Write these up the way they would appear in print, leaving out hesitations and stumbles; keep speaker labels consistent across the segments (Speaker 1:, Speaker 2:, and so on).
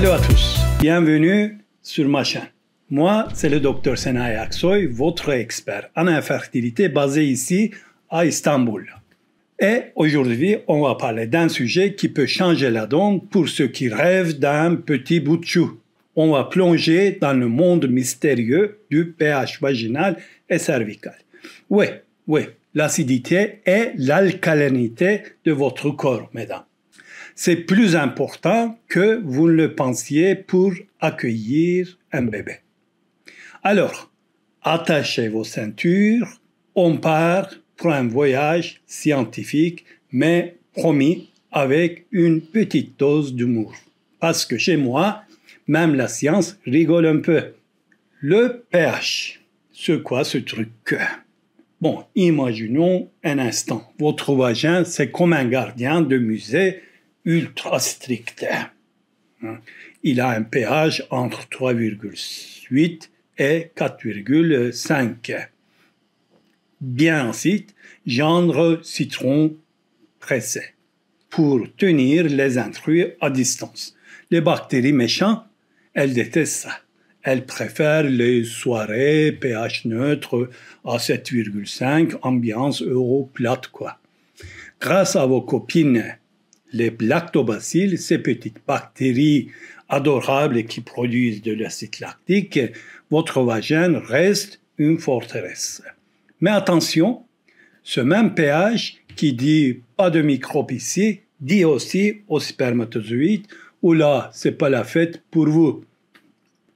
Speaker 1: Salut à tous, bienvenue sur ma chaîne. Moi, c'est le Dr Senayi Aksoy, votre expert en infertilité basé ici à Istanbul. Et aujourd'hui, on va parler d'un sujet qui peut changer la donne pour ceux qui rêvent d'un petit bout de chou. On va plonger dans le monde mystérieux du pH vaginal et cervical. Oui, l'acidité et l'alcalinité de votre corps, mesdames. C'est plus important que vous ne le pensiez pour accueillir un bébé. Alors, attachez vos ceintures, on part pour un voyage scientifique, mais promis avec une petite dose d'humour. Parce que chez moi, même la science rigole un peu. Le pH, c'est quoi ce truc? Bon, imaginons un instant. Votre vagin, c'est comme un gardien de musée ultra strict. Il a un pH entre 3,8 et 4,5. Bien ensuite, gendre citron pressé pour tenir les intrus à distance. Les bactéries méchantes, elles détestent ça. Elles préfèrent les soirées pH neutre à 7,5, ambiance euro plate quoi. Grâce à vos copines, les lactobacilles, ces petites bactéries adorables qui produisent de l'acide lactique, votre vagin reste une forteresse. Mais attention, ce même pH qui dit pas de microbes ici, dit aussi aux spermatozoïdes, oula, c'est pas la fête pour vous.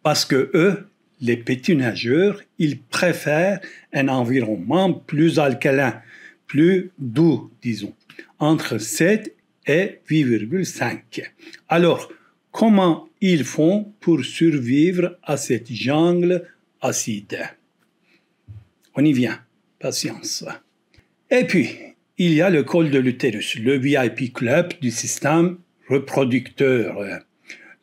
Speaker 1: Parce que eux, les petits nageurs, ils préfèrent un environnement plus alcalin, plus doux, disons, entre 7 et 8,5. Alors, comment ils font pour survivre à cette jungle acide? On y vient, patience. Et puis, il y a le col de l'utérus, le VIP club du système reproducteur.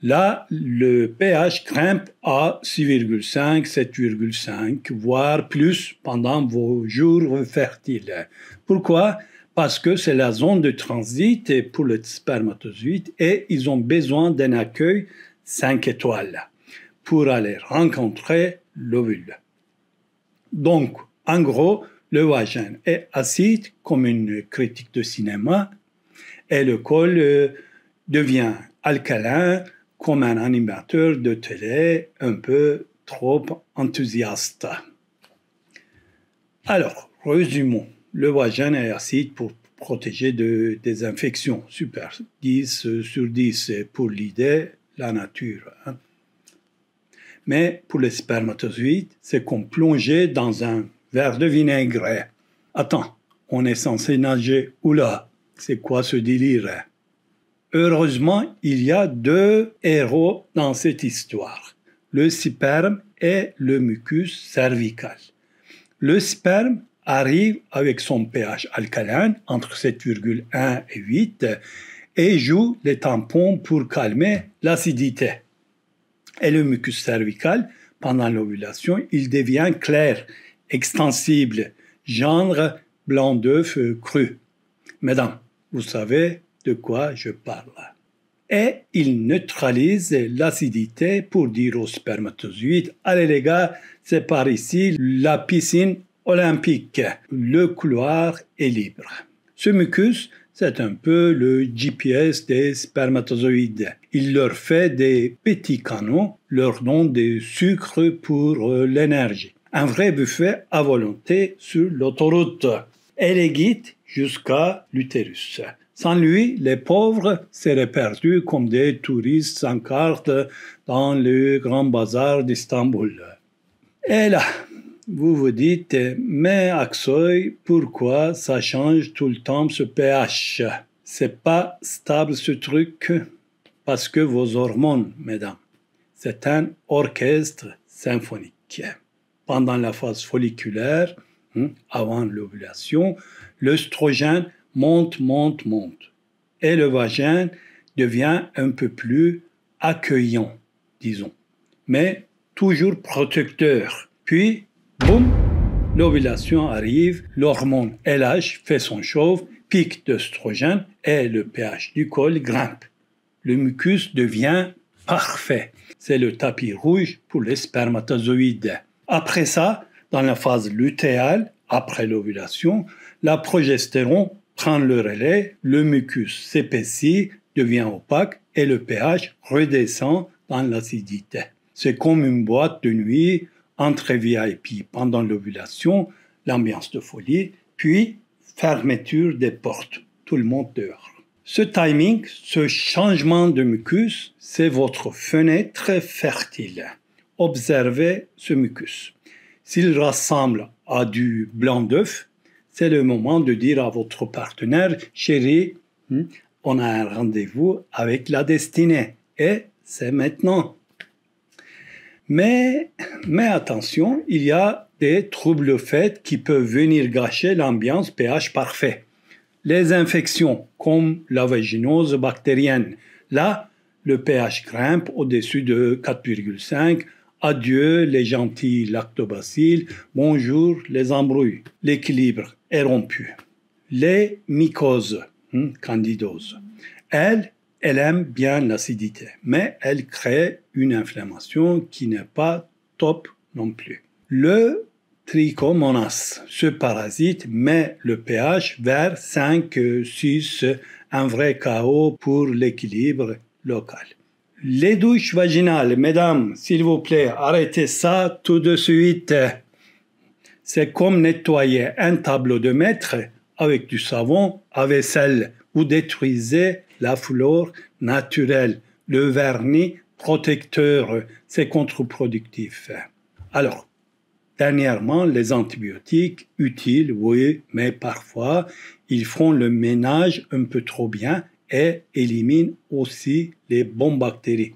Speaker 1: Là, le pH grimpe à 6,5, 7,5, voire plus pendant vos jours fertiles. Pourquoi? Parce que c'est la zone de transit pour le spermatozoïde et ils ont besoin d'un accueil 5 étoiles pour aller rencontrer l'ovule. Donc, en gros, le vagin est acide comme une critique de cinéma et le col devient alcalin comme un animateur de télé un peu trop enthousiaste. Alors, résumons. Le vagin est acide pour protéger des infections. Super. 10 sur 10 pour l'idée, la nature. Mais pour les spermatozoïdes, c'est comme plonger dans un verre de vinaigre. Attends, on est censé nager. Oula, c'est quoi ce délire? Heureusement, il y a deux héros dans cette histoire. Le sperme et le mucus cervical. Le sperme arrive avec son pH alcalin entre 7,1 et 8 et joue les tampons pour calmer l'acidité. Et le mucus cervical, pendant l'ovulation, il devient clair, extensible, genre blanc d'œuf cru. Mesdames, vous savez de quoi je parle. Et il neutralise l'acidité pour dire aux spermatozoïdes, allez les gars, c'est par ici la piscine olympique. Le couloir est libre. Ce mucus, c'est un peu le GPS des spermatozoïdes. Il leur fait des petits canaux, leur donne des sucres pour l'énergie. Un vrai buffet à volonté sur l'autoroute. Et les guide jusqu'à l'utérus. Sans lui, les pauvres seraient perdus comme des touristes sans carte dans le grand bazar d'Istanbul. Et là, vous vous dites, mais Aksoy, pourquoi ça change tout le temps ce pH? C'est pas stable ce truc? Parce que vos hormones, mesdames, c'est un orchestre symphonique. Pendant la phase folliculaire, avant l'ovulation, l'œstrogène monte. Et le vagin devient un peu plus accueillant, disons, mais toujours protecteur. Puis, boum, l'ovulation arrive, l'hormone LH fait son show, pic d'œstrogène et le pH du col grimpe. Le mucus devient parfait. C'est le tapis rouge pour les spermatozoïdes. Après ça, dans la phase lutéale, après l'ovulation, la progestérone prend le relais, le mucus s'épaissit, devient opaque et le pH redescend dans l'acidité. C'est comme une boîte de nuit entre VIP pendant l'ovulation, l'ambiance de folie, puis fermeture des portes, tout le monde dehors. Ce timing, ce changement de mucus, c'est votre fenêtre fertile. Observez ce mucus. S'il ressemble à du blanc d'œuf, c'est le moment de dire à votre partenaire, chérie, on a un rendez-vous avec la destinée et c'est maintenant. Mais attention, il y a des troubles faits qui peuvent venir gâcher l'ambiance pH parfait. Les infections comme la vaginose bactérienne. Là, le pH grimpe au-dessus de 4,5. Adieu les gentils lactobacilles. Bonjour les embrouilles. L'équilibre est rompu. Les mycoses, candidose. Elle aime bien l'acidité, mais elle crée une inflammation qui n'est pas top non plus. Le Trichomonas, ce parasite met le pH vers 5, 6, un vrai chaos pour l'équilibre local. Les douches vaginales, mesdames, s'il vous plaît, arrêtez ça tout de suite. C'est comme nettoyer un tableau de maître avec du savon à vaisselle. Vous détruisez la flore naturelle. Le vernis protecteur, c'est contre-productif. Alors, dernièrement, les antibiotiques, utiles, oui, mais parfois, ils font le ménage un peu trop bien et éliminent aussi les bonnes bactéries.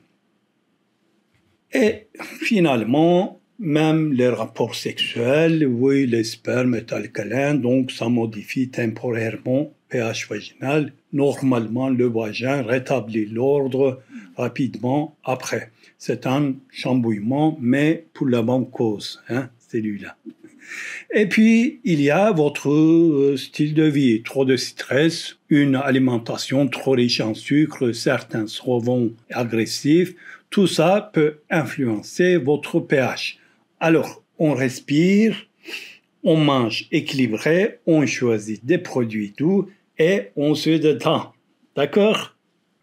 Speaker 1: Et finalement, même les rapports sexuels, oui, le sperme est alcalin, donc ça modifie temporairement pH vaginal. Normalement, le vagin rétablit l'ordre rapidement après. C'est un chambouillement, mais pour la bonne cause, celui-là. Et puis, il y a votre style de vie. Trop de stress, une alimentation trop riche en sucre, certains solvants agressifs. Tout ça peut influencer votre pH. Alors, on respire, on mange équilibré, on choisit des produits doux et on se détend. D'accord?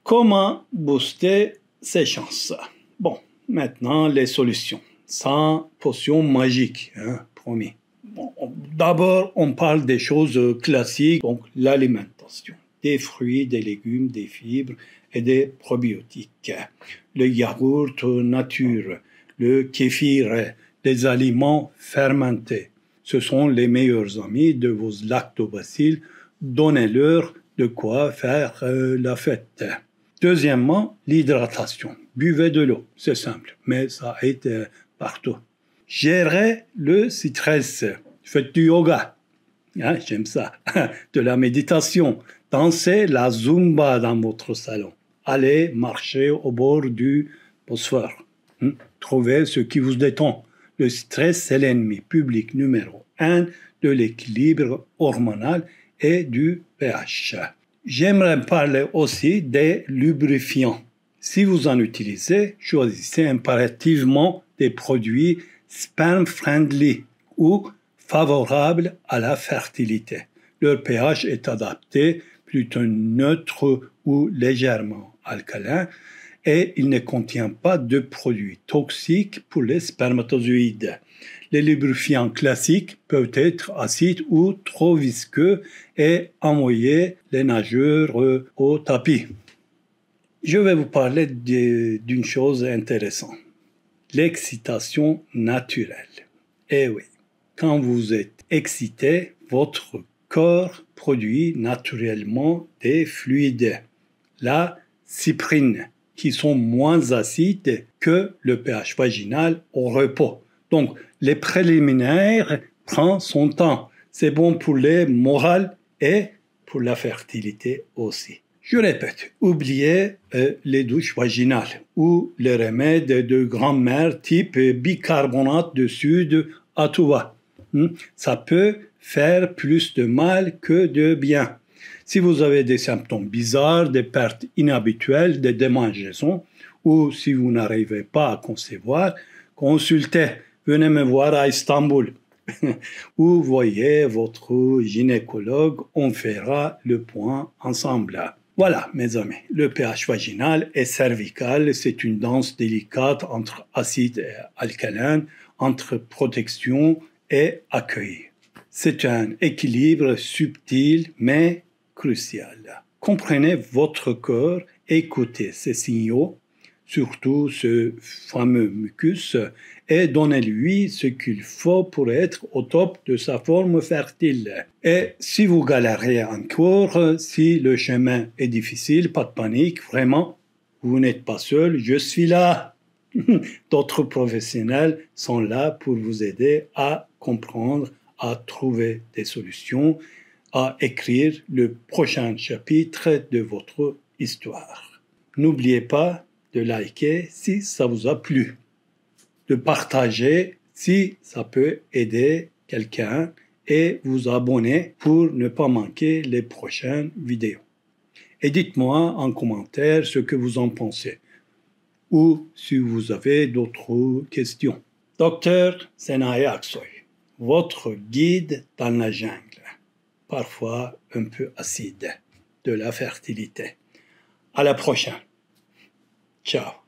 Speaker 1: Comment booster ses chances? Bon, maintenant les solutions. Sans potion magique, promis. Bon, d'abord, on parle des choses classiques, donc l'alimentation. Des fruits, des légumes, des fibres et des probiotiques. Le yaourt nature, le kéfir, les aliments fermentés. Ce sont les meilleurs amis de vos lactobacilles. Donnez-leur de quoi faire la fête. Deuxièmement, l'hydratation. Buvez de l'eau, c'est simple, mais ça aide partout. Gérez le stress. Faites du yoga. J'aime ça. De la méditation. Dansez la Zumba dans votre salon. Allez marcher au bord du Bosphore. Trouvez ce qui vous détend. Le stress, c'est l'ennemi public numéro 1 de l'équilibre hormonal et du pH. J'aimerais parler aussi des lubrifiants. Si vous en utilisez, choisissez impérativement des produits sperm-friendly ou favorables à la fertilité. Leur pH est adapté, plutôt neutre ou légèrement alcalin, et il ne contient pas de produits toxiques pour les spermatozoïdes. Les lubrifiants classiques peuvent être acides ou trop visqueux et envoyer les nageurs au tapis. Je vais vous parler d'une chose intéressante. L'excitation naturelle. Eh oui, quand vous êtes excité, votre corps produit naturellement des fluides, la cyprine, qui sont moins acides que le pH vaginal au repos. Donc, les préliminaires prennent son temps. C'est bon pour les morales et pour la fertilité aussi. Je répète, oubliez les douches vaginales ou les remèdes de grand-mère type bicarbonate de soude à tout va. Ça peut faire plus de mal que de bien. Si vous avez des symptômes bizarres, des pertes inhabituelles, des démangeaisons Ou si vous n'arrivez pas à concevoir, consultez, venez me voir à Istanbul. Ou voyez votre gynécologue, on fera le point ensemble. Voilà, mes amis, le pH vaginal et cervical, c'est une danse délicate entre acide et alcalin, entre protection et accueil. C'est un équilibre subtil mais crucial. Comprenez votre corps, écoutez ces signaux, surtout ce fameux mucus, et donnez-lui ce qu'il faut pour être au top de sa forme fertile. Et si vous galérez encore, si le chemin est difficile, pas de panique, vraiment, vous n'êtes pas seul, je suis là. D'autres professionnels sont là pour vous aider à comprendre, à trouver des solutions, à écrire le prochain chapitre de votre histoire. N'oubliez pas de liker si ça vous a plu, de partager si ça peut aider quelqu'un et vous abonner pour ne pas manquer les prochaines vidéos. Et dites-moi en commentaire ce que vous en pensez ou si vous avez d'autres questions. Docteur Senaye Aksoy, votre guide dans la jungle, parfois un peu acide, de la fertilité. À la prochaine. Ciao.